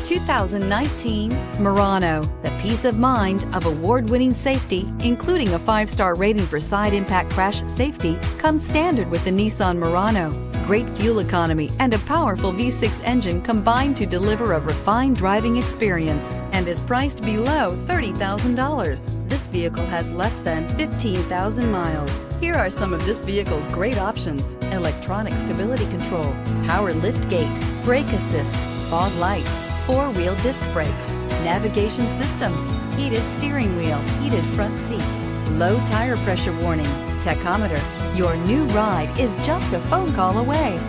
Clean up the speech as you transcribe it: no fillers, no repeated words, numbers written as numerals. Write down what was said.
2019 Murano. The peace of mind of award-winning safety, including a 5-star rating for side impact crash safety, comes standard with the Nissan Murano. Great fuel economy and a powerful V6 engine combine to deliver a refined driving experience and is priced below $30,000. This vehicle has less than 15,000 miles. Here are some of this vehicle's great options: electronic stability control, power liftgate, brake assist, fog lights, 4-wheel disc brakes, navigation system, heated steering wheel, heated front seats, low tire pressure warning, tachometer. Your new ride is just a phone call away.